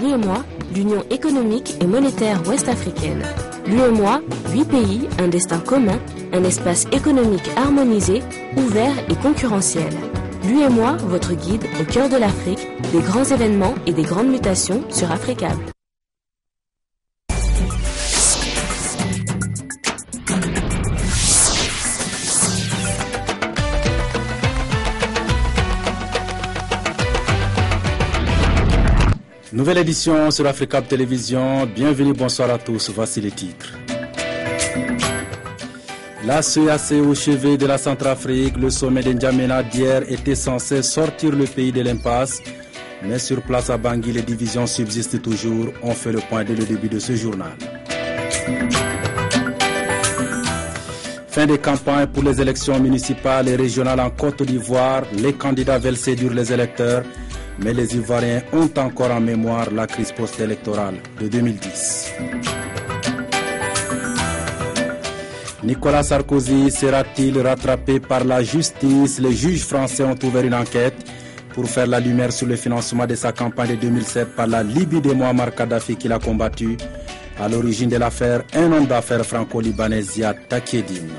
l'UEMOA, l'Union économique et monétaire ouest-africaine. L'UEMOA, 8 pays, un destin commun, un espace économique harmonisé, ouvert et concurrentiel. L'UEMOA, votre guide au cœur de l'Afrique, des grands événements et des grandes mutations sur Africable. Nouvelle édition sur Africable Télévision. Bienvenue, bonsoir à tous. Voici les titres. La CEAC au chevet de la Centrafrique, le sommet d'Njamena d'hier était censé sortir le pays de l'impasse. Mais sur place à Bangui, les divisions subsistent toujours. On fait le point dès le début de ce journal. Fin des campagnes pour les élections municipales et régionales en Côte d'Ivoire. Les candidats veulent séduire les électeurs. Mais les Ivoiriens ont encore en mémoire la crise post-électorale de 2010. Nicolas Sarkozy sera-t-il rattrapé par la justice? Les juges français ont ouvert une enquête pour faire la lumière sur le financement de sa campagne de 2007 par la Libye de Muammar Kadhafi qu'il a combattu. À l'origine de l'affaire, un homme d'affaires franco-libanais, Ziad Takieddine.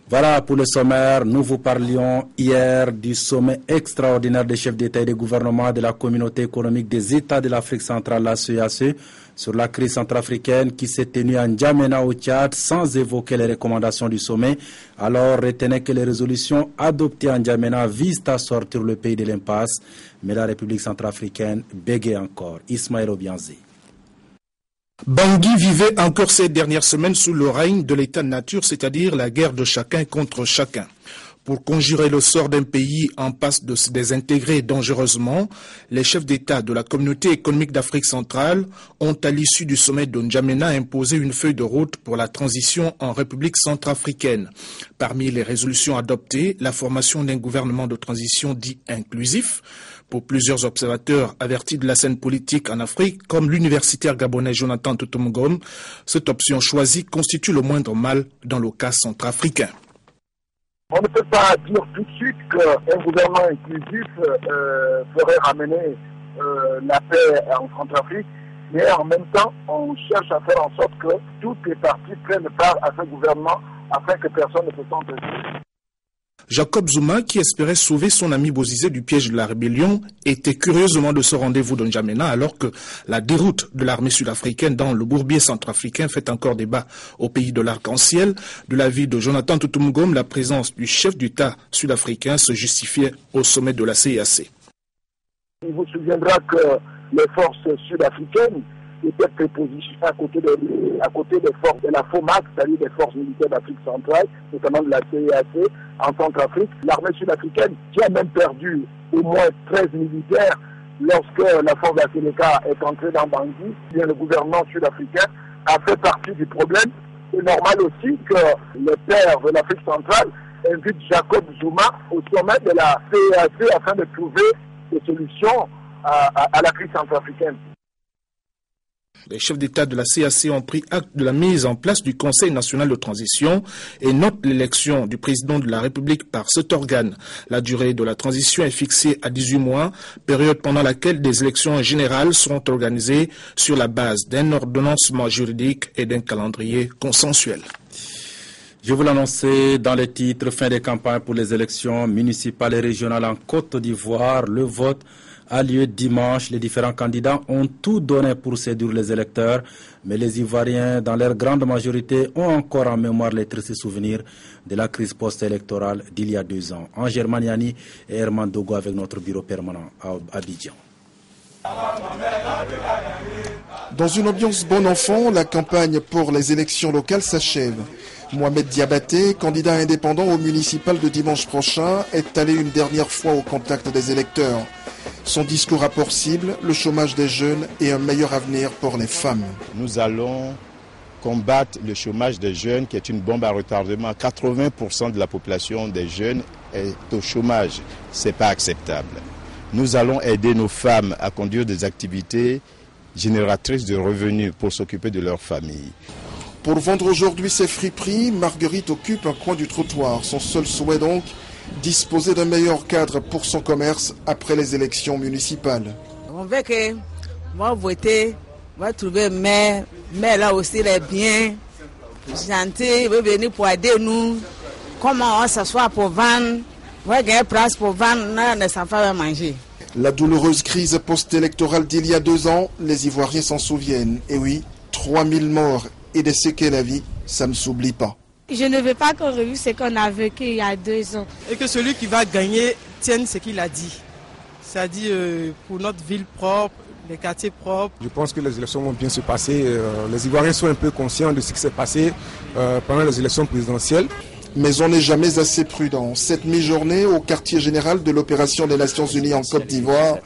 Voilà pour le sommaire. Nous vous parlions hier du sommet extraordinaire des chefs d'État et de gouvernement de la communauté économique des États de l'Afrique centrale, la CEAC, sur la crise centrafricaine qui s'est tenue à N'Djamena au Tchad sans évoquer les recommandations du sommet. Alors retenez que les résolutions adoptées à N'Djamena visent à sortir le pays de l'impasse, mais la République centrafricaine bégaye encore. Ismaël Obianzi. Bangui vivait encore ces dernières semaines sous le règne de l'état de nature, c'est-à-dire la guerre de chacun contre chacun. Pour conjurer le sort d'un pays en passe de se désintégrer dangereusement, les chefs d'État de la communauté économique d'Afrique centrale ont, à l'issue du sommet de N'Djamena, imposé une feuille de route pour la transition en République centrafricaine. Parmi les résolutions adoptées, la formation d'un gouvernement de transition dit inclusif. Pour plusieurs observateurs avertis de la scène politique en Afrique, comme l'universitaire gabonais Jonathan Tutumgom, cette option choisie constitue le moindre mal dans le cas centrafricain. On ne peut pas dire tout de suite qu'un gouvernement inclusif ferait ramener la paix en Centrafrique, mais en même temps, on cherche à faire en sorte que toutes les parties prennent part à ce gouvernement afin que personne ne se sente exclu. Jacob Zuma, qui espérait sauver son ami Bozizé du piège de la rébellion, était curieusement de ce rendez-vous de N'Djamena alors que la déroute de l'armée sud-africaine dans le bourbier centrafricain fait encore débat au pays de l'arc-en-ciel. De l'avis de Jonathan Tutumgom, la présence du chef d'État sud-africain se justifiait au sommet de la CEAC. Il vous souviendra que les forces sud-africaines étaient prépositionnées à côté des forces de la FOMAC, c'est-à-dire des forces militaires d'Afrique centrale, notamment de la CEAC en Centrafrique. L'armée sud-africaine qui a même perdu au moins 13 militaires lorsque la force de la Sénéca est entrée dans Bangui. Bien, le gouvernement sud-africain a fait partie du problème. C'est normal aussi que le père de l'Afrique centrale invite Jacob Zuma au sommet de la CEAC afin de trouver des solutions à la crise centrafricaine. Les chefs d'État de la CEAC ont pris acte de la mise en place du Conseil national de transition et notent l'élection du président de la République par cet organe. La durée de la transition est fixée à 18 mois, période pendant laquelle des élections générales seront organisées sur la base d'un ordonnancement juridique et d'un calendrier consensuel. Je vous l'annonçais dans les titres, fin des campagnes pour les élections municipales et régionales en Côte d'Ivoire. Le vote a lieu dimanche. Les différents candidats ont tout donné pour séduire les électeurs, mais les Ivoiriens, dans leur grande majorité, ont encore en mémoire les tristes souvenirs de la crise post-électorale d'il y a 2 ans. Angèle Maniani et Herman Dogo avec notre bureau permanent à Abidjan. Dans une ambiance bon enfant, la campagne pour les élections locales s'achève. Mohamed Diabaté, candidat indépendant au municipal de dimanche prochain, est allé une dernière fois au contact des électeurs. Son discours a pour cible le chômage des jeunes et un meilleur avenir pour les femmes. Nous allons combattre le chômage des jeunes qui est une bombe à retardement. 80% de la population des jeunes est au chômage. Ce n'est pas acceptable. Nous allons aider nos femmes à conduire des activités génératrices de revenus pour s'occuper de leur famille. Pour vendre aujourd'hui ses friperies, Marguerite occupe un coin du trottoir. Son seul souhait donc, disposer d'un meilleur cadre pour son commerce après les élections municipales. On veut que, va voter, va trouver mais là aussi elle est bien, gentille, veut venir pour aider nous. Comment on s'assoit pour vendre, on va gagner place pour vendre, les enfants vont manger. La douloureuse crise post-électorale d'il y a 2 ans, les Ivoiriens s'en souviennent. Et oui, 3000 morts et des séquelles à vie, ça ne s'oublie pas. Je ne veux pas qu'on revive ce qu'on a vécu il y a 2 ans. Et que celui qui va gagner tienne ce qu'il a dit. C'est-à-dire pour notre ville propre, les quartiers propres. Je pense que les élections vont bien se passer. Les Ivoiriens sont un peu conscients de ce qui s'est passé pendant les élections présidentielles. Mais on n'est jamais assez prudent. Cette mi-journée au quartier général de l'opération des Nations Unies en Côte d'Ivoire,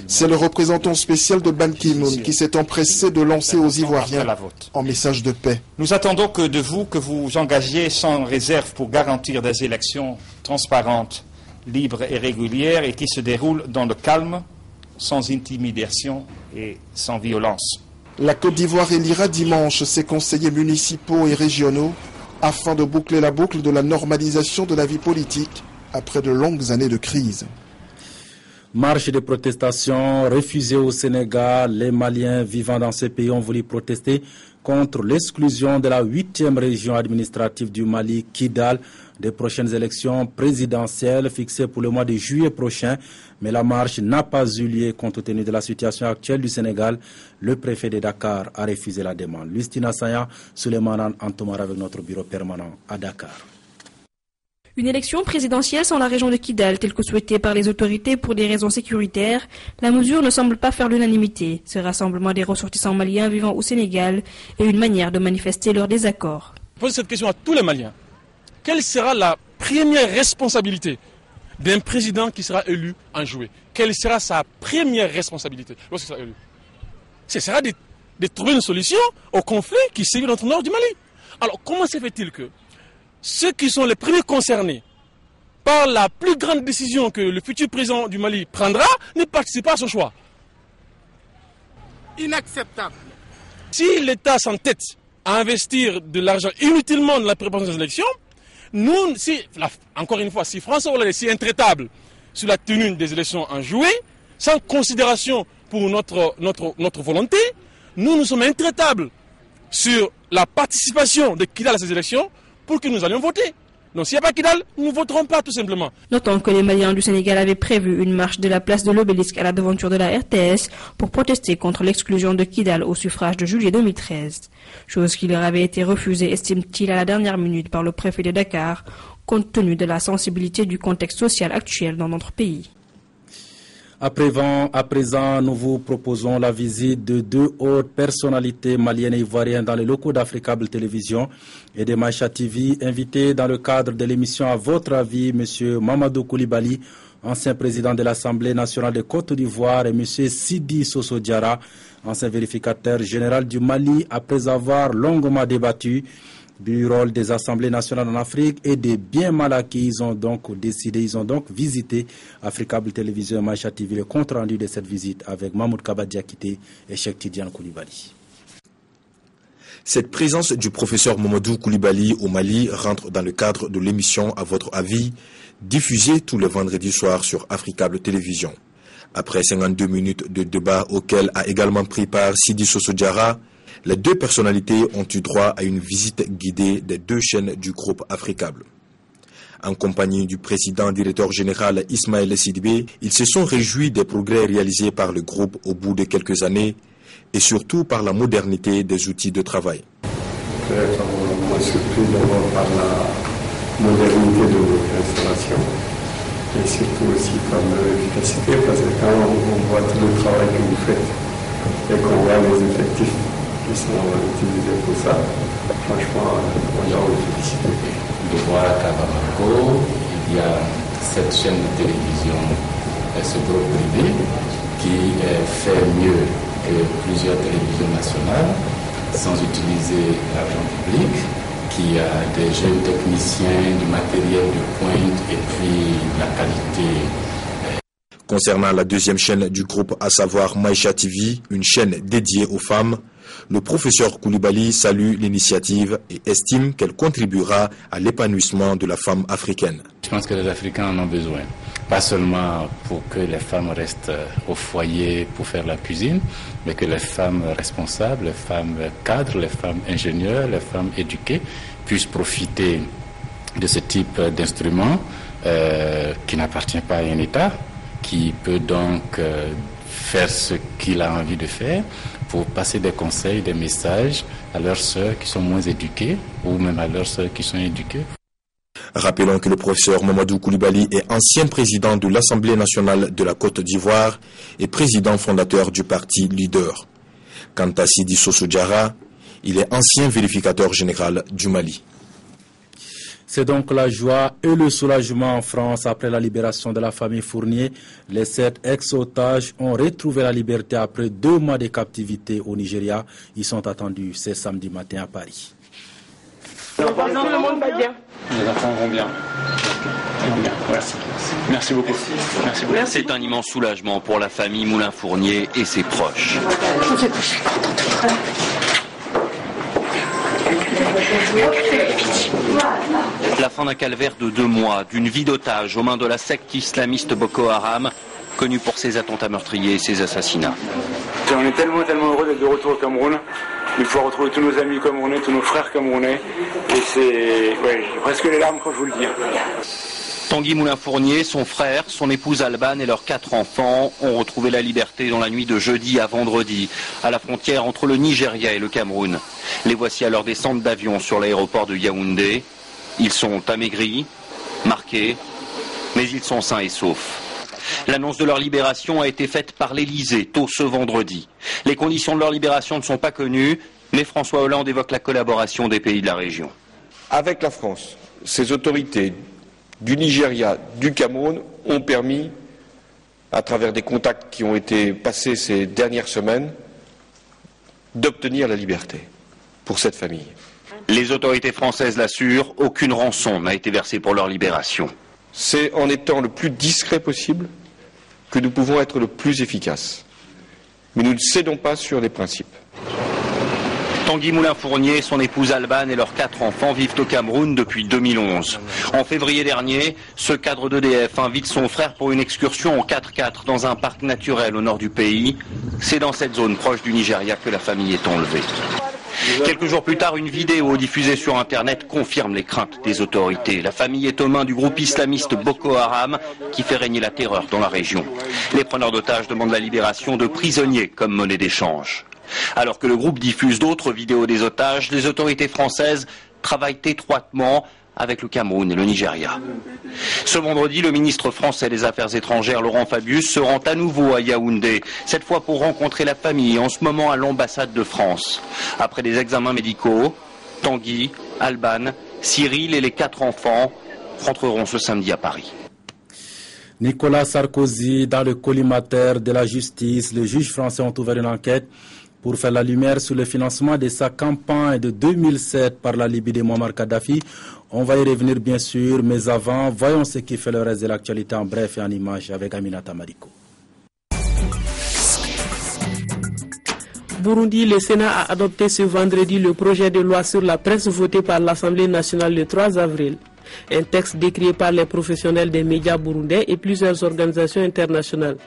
c'est le représentant spécial de Ban Ki-moon qui s'est empressé de lancer aux Ivoiriens un message de paix. Nous attendons que vous engagiez sans réserve pour garantir des élections transparentes, libres et régulières et qui se déroulent dans le calme, sans intimidation et sans violence. La Côte d'Ivoire élira dimanche ses conseillers municipaux et régionaux afin de boucler la boucle de la normalisation de la vie politique après de longues années de crise. Marche de protestation refusée au Sénégal. Les Maliens vivant dans ce pays ont voulu protester contre l'exclusion de la 8e région administrative du Mali, Kidal, des prochaines élections présidentielles fixées pour le mois de juillet prochain. Mais la marche n'a pas eu lieu compte tenu de la situation actuelle du Sénégal. Le préfet de Dakar a refusé la demande. Lustina Saya, Souleymane Antomar avec notre bureau permanent à Dakar. Une élection présidentielle sans la région de Kidal, telle que souhaitée par les autorités pour des raisons sécuritaires, la mesure ne semble pas faire l'unanimité. Ce rassemblement des ressortissants maliens vivant au Sénégal est une manière de manifester leur désaccord. Je pose cette question à tous les Maliens. Quelle sera la première responsabilité d'un président qui sera élu en juillet? Quelle sera sa première responsabilité lorsqu'il sera élu? Ce sera de trouver une solution au conflit qui sévit dans le nord du Mali. Alors comment se fait-il que ceux qui sont les premiers concernés par la plus grande décision que le futur président du Mali prendra ne participent pas à son choix? Inacceptable. Si l'État s'entête à investir de l'argent inutilement dans la préparation des élections, nous, encore une fois, si François Hollande est si intraitable sur la tenue des élections en juillet, sans considération pour notre volonté, nous sommes intraitables sur la participation de Kidal à ces élections pour que nous allions voter. Donc s'il n'y a pas Kidal, nous ne voterons pas tout simplement. Notons que les Maliens du Sénégal avaient prévu une marche de la place de l'Obélisque à la devanture de la RTS pour protester contre l'exclusion de Kidal au suffrage de juillet 2013. Chose qui leur avait été refusée, estime-t-il, à la dernière minute par le préfet de Dakar, compte tenu de la sensibilité du contexte social actuel dans notre pays. À présent, nous vous proposons la visite de 2 hautes personnalités maliennes et ivoiriennes dans les locaux d'Africable Télévision et de Maïcha TV, invités dans le cadre de l'émission À votre avis, M. Mamadou Koulibaly, ancien président de l'Assemblée nationale de Côte d'Ivoire, et M. Sidi Soso Diarra, ancien vérificateur général du Mali, après avoir longuement débattu du rôle des assemblées nationales en Afrique et des biens mal acquis. Ils ont donc visité Africable Télévision et Maïcha TV. Le compte rendu de cette visite avec Mahmoud Kabadiakité et Cheikh Tidiane Koulibaly. Cette présence du professeur Mamadou Koulibaly au Mali rentre dans le cadre de l'émission À votre avis, diffusée tous les vendredis soirs sur Africable Télévision. Après 52 minutes de débat auquel a également pris part Sidi Soso Diarra, les 2 personnalités ont eu droit à une visite guidée des 2 chaînes du groupe Africable. En compagnie du président directeur général Ismaël Sidibé, ils se sont réjouis des progrès réalisés par le groupe au bout de quelques années et surtout par la modernité des outils de travail. Très favorablement surpris d'abord par la modernité de votre installation et surtout aussi par l'efficacité, parce que quand on voit tout le travail que vous faites et qu'on voit les effectifs qui sont utilisés pour ça, franchement, on doit vous féliciter. De voir qu'à Bamako, il y a cette chaîne de télévision, ce groupe privé, qui fait mieux que plusieurs télévisions nationales, sans utiliser l'argent public, qui a des jeunes techniciens, du matériel de pointe et puis la qualité. Concernant la 2e chaîne du groupe, à savoir Maïcha TV, une chaîne dédiée aux femmes, le professeur Koulibaly salue l'initiative et estime qu'elle contribuera à l'épanouissement de la femme africaine. Je pense que les Africains en ont besoin. pas seulement pour que les femmes restent au foyer pour faire la cuisine, mais que les femmes responsables, les femmes cadres, les femmes ingénieurs, les femmes éduquées puissent profiter de ce type d'instrument qui n'appartient pas à un État, qui peut donc faire ce qu'il a envie de faire pour passer des conseils, des messages à leurs sœurs qui sont moins éduquées ou même à leurs sœurs qui sont éduquées. Rappelons que le professeur Mamadou Coulibaly est ancien président de l'Assemblée nationale de la Côte d'Ivoire et président fondateur du parti Leader. Quant à Sidi Soso Diarra, il est ancien vérificateur général du Mali. C'est donc la joie et le soulagement en France après la libération de la famille Fournier. Les 7 ex-otages ont retrouvé la liberté après 2 mois de captivité au Nigeria. Ils sont attendus ce samedi matin à Paris. Tout le monde va bien. Les enfants vont bien. Merci. Merci beaucoup. Merci beaucoup. C'est un immense soulagement pour la famille Moulin-Fournier et ses proches. Je suis contente. La fin d'un calvaire de 2 mois, d'une vie d'otage aux mains de la secte islamiste Boko Haram, connue pour ses attentats meurtriers et ses assassinats. On est tellement heureux d'être de retour au Cameroun. Il faut retrouver tous nos amis camerounais, tous nos frères camerounais. Et j'ai presque les larmes quand je vous le dis. Tanguy Moulin-Fournier, son frère, son épouse Alban et leurs 4 enfants ont retrouvé la liberté dans la nuit de jeudi à vendredi, à la frontière entre le Nigeria et le Cameroun. Les voici à leur descente d'avion sur l'aéroport de Yaoundé. Ils sont amaigris, marqués, mais ils sont sains et saufs. L'annonce de leur libération a été faite par l'Elysée tôt ce vendredi. Les conditions de leur libération ne sont pas connues, mais François Hollande évoque la collaboration des pays de la région. Avec la France, ces autorités du Nigeria, du Cameroun ont permis, à travers des contacts qui ont été passés ces dernières semaines, d'obtenir la liberté pour cette famille. Les autorités françaises l'assurent, aucune rançon n'a été versée pour leur libération. C'est en étant le plus discret possible que nous pouvons être le plus efficaces. Mais nous ne cédons pas sur les principes. Tanguy Moulin-Fournier, son épouse Alban et leurs 4 enfants vivent au Cameroun depuis 2011. En février dernier, ce cadre d'EDF invite son frère pour une excursion en 4x4 dans un parc naturel au nord du pays. C'est dans cette zone proche du Nigeria que la famille est enlevée. Quelques jours plus tard, une vidéo diffusée sur Internet confirme les craintes des autorités. La famille est aux mains du groupe islamiste Boko Haram qui fait régner la terreur dans la région. Les preneurs d'otages demandent la libération de prisonniers comme monnaie d'échange. Alors que le groupe diffuse d'autres vidéos des otages, les autorités françaises travaillent étroitement avec le Cameroun et le Nigeria. Ce vendredi, le ministre français des Affaires étrangères, Laurent Fabius, se rend à nouveau à Yaoundé, cette fois pour rencontrer la famille, en ce moment à l'ambassade de France. Après des examens médicaux, Tanguy, Alban, Cyril et les 4 enfants rentreront ce samedi à Paris. Nicolas Sarkozy, dans le collimateur de la justice, les juges français ont ouvert une enquête pour faire la lumière sur le financement de sa campagne de 2007 par la Libye de Muammar Kadhafi. On va y revenir bien sûr, mais avant, voyons ce qui fait le reste de l'actualité en bref et en images avec Aminata Mariko. Burundi, le Sénat a adopté ce vendredi le projet de loi sur la presse voté par l'Assemblée nationale le 3 avril. Un texte décrit par les professionnels des médias burundais et plusieurs organisations internationales.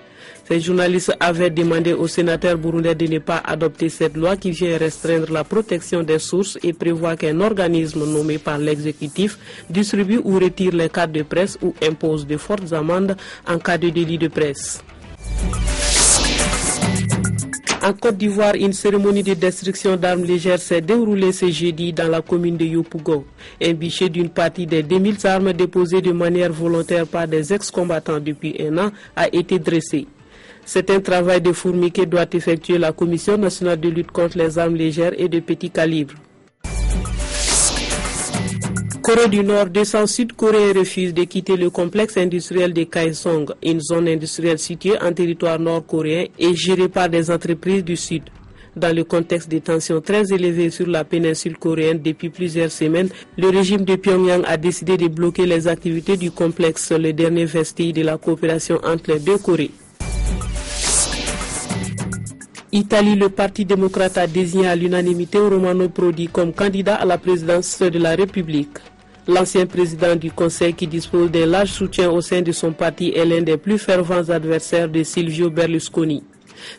Ces journalistes avaient demandé aux sénateurs burundais de ne pas adopter cette loi qui vient restreindre la protection des sources et prévoit qu'un organisme nommé par l'exécutif distribue ou retire les cartes de presse ou impose de fortes amendes en cas de délit de presse. En Côte d'Ivoire, une cérémonie de destruction d'armes légères s'est déroulée ce jeudi dans la commune de Yopougon. Un bûcher d'une partie des 2000 armes déposées de manière volontaire par des ex-combattants depuis 1 an a été dressé. C'est un travail de fourmi que doit effectuer la Commission nationale de lutte contre les armes légères et de petit calibre. Corée du Nord, 200 Sud-Coréens refusent de quitter le complexe industriel de Kaesong, une zone industrielle située en territoire nord-coréen et gérée par des entreprises du Sud. Dans le contexte des tensions très élevées sur la péninsule coréenne depuis plusieurs semaines, le régime de Pyongyang a décidé de bloquer les activités du complexe, le dernier vestige de la coopération entre les deux Corées. Italie, le Parti démocrate a désigné à l'unanimité Romano Prodi comme candidat à la présidence de la République. L'ancien président du Conseil, qui dispose d'un large soutien au sein de son parti, est l'un des plus fervents adversaires de Silvio Berlusconi.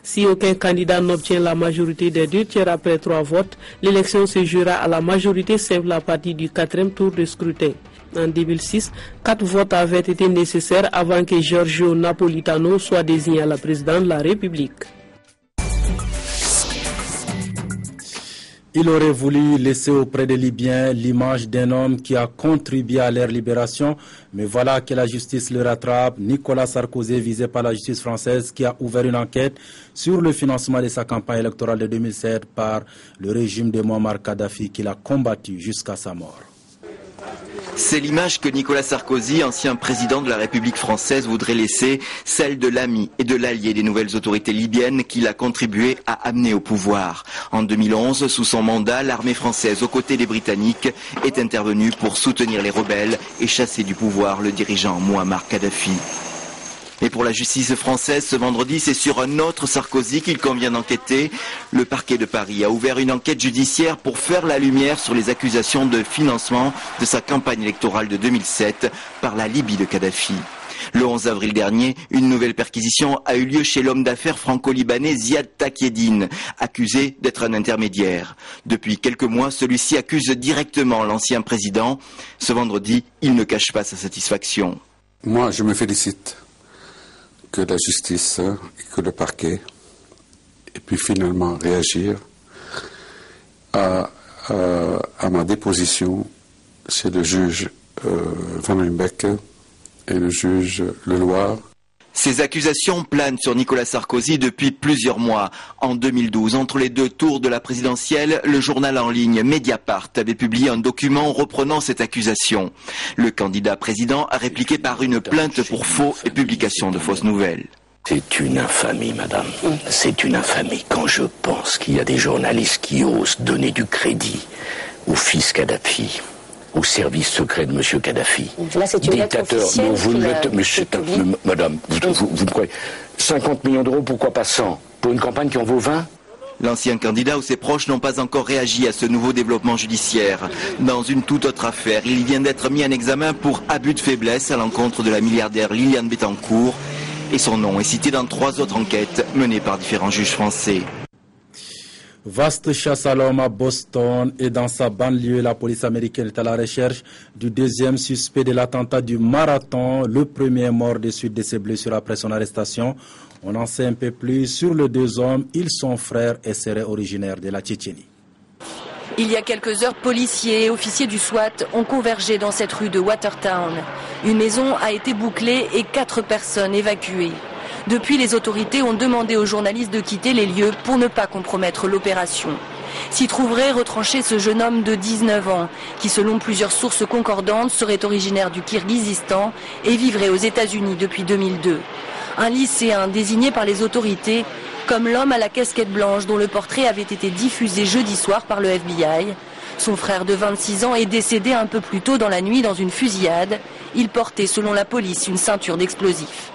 Si aucun candidat n'obtient la majorité des 2/3 après 3 votes, l'élection se jouera à la majorité simple à partir du 4e tour de scrutin. En 2006, 4 votes avaient été nécessaires avant que Giorgio Napolitano soit désigné à la présidence de la République. Il aurait voulu laisser auprès des Libyens l'image d'un homme qui a contribué à leur libération, mais voilà que la justice le rattrape. Nicolas Sarkozy, visé par la justice française, qui a ouvert une enquête sur le financement de sa campagne électorale de 2007 par le régime de Muammar Kadhafi qu'il a combattu jusqu'à sa mort. C'est l'image que Nicolas Sarkozy, ancien président de la République française, voudrait laisser, celle de l'ami et de l'allié des nouvelles autorités libyennes qu'il a contribué à amener au pouvoir. En 2011, sous son mandat, l'armée française, aux côtés des Britanniques, est intervenue pour soutenir les rebelles et chasser du pouvoir le dirigeant Muammar Kadhafi. Et pour la justice française, ce vendredi, c'est sur un autre Sarkozy qu'il convient d'enquêter. Le parquet de Paris a ouvert une enquête judiciaire pour faire la lumière sur les accusations de financement de sa campagne électorale de 2007 par la Libye de Kadhafi. Le 11 avril dernier, une nouvelle perquisition a eu lieu chez l'homme d'affaires franco-libanais Ziad Takieddine, accusé d'être un intermédiaire. Depuis quelques mois, celui-ci accuse directement l'ancien président. Ce vendredi, il ne cache pas sa satisfaction. Moi, je me félicite que la justice et que le parquet ait pu finalement réagir à ma déposition chez le juge Van Limbeck et le juge Leloir. Ces accusations planent sur Nicolas Sarkozy depuis plusieurs mois. En 2012, entre les 2 tours de la présidentielle, le journal en ligne Mediapart avait publié un document reprenant cette accusation. Le candidat président a répliqué par une plainte pour faux et publication de fausses nouvelles. C'est une infamie, madame. C'est une infamie quand je pense qu'il y a des journalistes qui osent donner du crédit au fils Kadhafi, au service secret de M. Kadhafi. Là, c'est une lettre officielle. Non, vous le mettez, madame, vous croyez 50 millions d'euros, pourquoi pas 100 pour une campagne qui en vaut 20? L'ancien candidat ou ses proches n'ont pas encore réagi à ce nouveau développement judiciaire. Dans une toute autre affaire, il vient d'être mis en examen pour abus de faiblesse à l'encontre de la milliardaire Liliane Bettencourt. Et son nom est cité dans 3 autres enquêtes menées par différents juges français. Vaste chasse à l'homme à Boston et dans sa banlieue, la police américaine est à la recherche du 2e suspect de l'attentat du marathon. Le premier mort des suites de ses blessures après son arrestation. On en sait un peu plus sur les 2 hommes. Ils sont frères et seraient originaires de la Tchétchénie. Il y a quelques heures, policiers et officiers du SWAT ont convergé dans cette rue de Watertown. Une maison a été bouclée et 4 personnes évacuées. Depuis, les autorités ont demandé aux journalistes de quitter les lieux pour ne pas compromettre l'opération. S'y trouverait retranché ce jeune homme de 19 ans, qui selon plusieurs sources concordantes serait originaire du Kirghizistan et vivrait aux États-Unis depuis 2002. Un lycéen désigné par les autorités comme l'homme à la casquette blanche dont le portrait avait été diffusé jeudi soir par le FBI. Son frère de 26 ans est décédé un peu plus tôt dans la nuit dans une fusillade. Il portait, selon la police, une ceinture d'explosifs.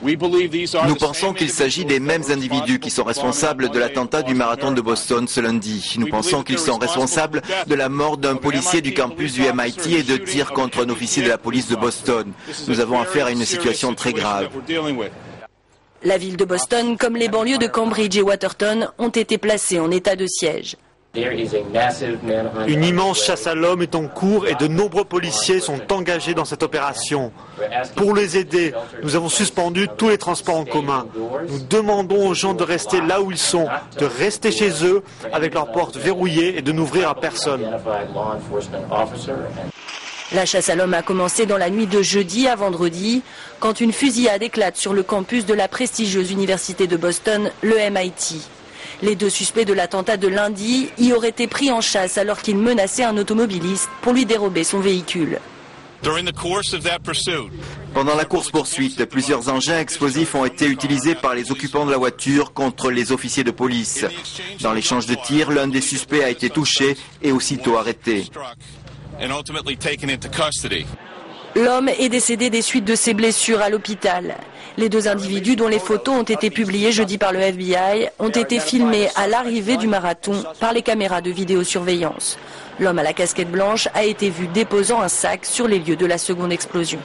Nous pensons qu'il s'agit des mêmes individus qui sont responsables de l'attentat du marathon de Boston ce lundi. Nous pensons qu'ils sont responsables de la mort d'un policier du campus du MIT et de tirs contre un officier de la police de Boston. Nous avons affaire à une situation très grave. La ville de Boston, comme les banlieues de Cambridge et Watertown, ont été placées en état de siège. Une immense chasse à l'homme est en cours et de nombreux policiers sont engagés dans cette opération. Pour les aider, nous avons suspendu tous les transports en commun. Nous demandons aux gens de rester là où ils sont, de rester chez eux avec leurs portes verrouillées et de n'ouvrir à personne. La chasse à l'homme a commencé dans la nuit de jeudi à vendredi, quand une fusillade éclate sur le campus de la prestigieuse université de Boston, le MIT. Les 2 suspects de l'attentat de lundi y auraient été pris en chasse alors qu'ils menaçaient un automobiliste pour lui dérober son véhicule. Pendant la course-poursuite, plusieurs engins explosifs ont été utilisés par les occupants de la voiture contre les officiers de police. Dans l'échange de tirs, l'un des suspects a été touché et aussitôt arrêté. L'homme est décédé des suites de ses blessures à l'hôpital. Les 2 individus dont les photos ont été publiées jeudi par le FBI ont été filmés à l'arrivée du marathon par les caméras de vidéosurveillance. L'homme à la casquette blanche a été vu déposant un sac sur les lieux de la seconde explosion.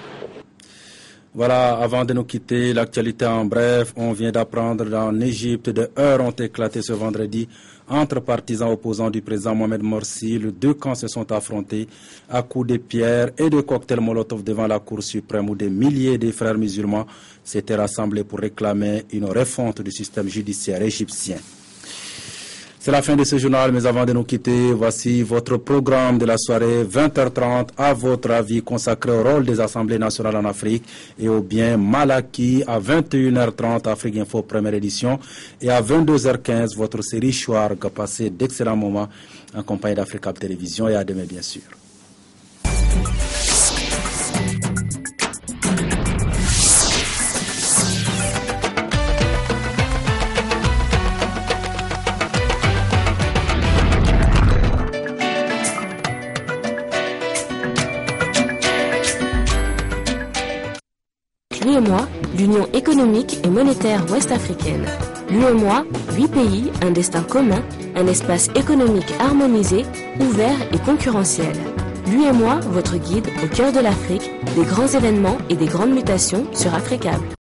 Voilà, avant de nous quitter, l'actualité en bref. On vient d'apprendre qu'en Égypte, des heurts ont éclaté ce vendredi entre partisans opposants du président Mohamed Morsi. Les deux camps se sont affrontés à coups de pierres et de cocktails Molotov devant la Cour suprême où des milliers de frères musulmans s'étaient rassemblés pour réclamer une refonte du système judiciaire égyptien. C'est la fin de ce journal, mais avant de nous quitter, voici votre programme de la soirée 20h30, à votre avis, consacré au rôle des assemblées nationales en Afrique et au bien mal acquis à 21h30, Afrique Info première édition, et à 22h15, votre série Chouarg, passez d'excellents moments en compagnie d'Africa Télévision et à demain bien sûr. L'UEMOA, l'Union économique et monétaire ouest-africaine. L'UEMOA, 8 pays, un destin commun, un espace économique harmonisé, ouvert et concurrentiel. L'UEMOA, votre guide au cœur de l'Afrique, des grands événements et des grandes mutations sur Africable.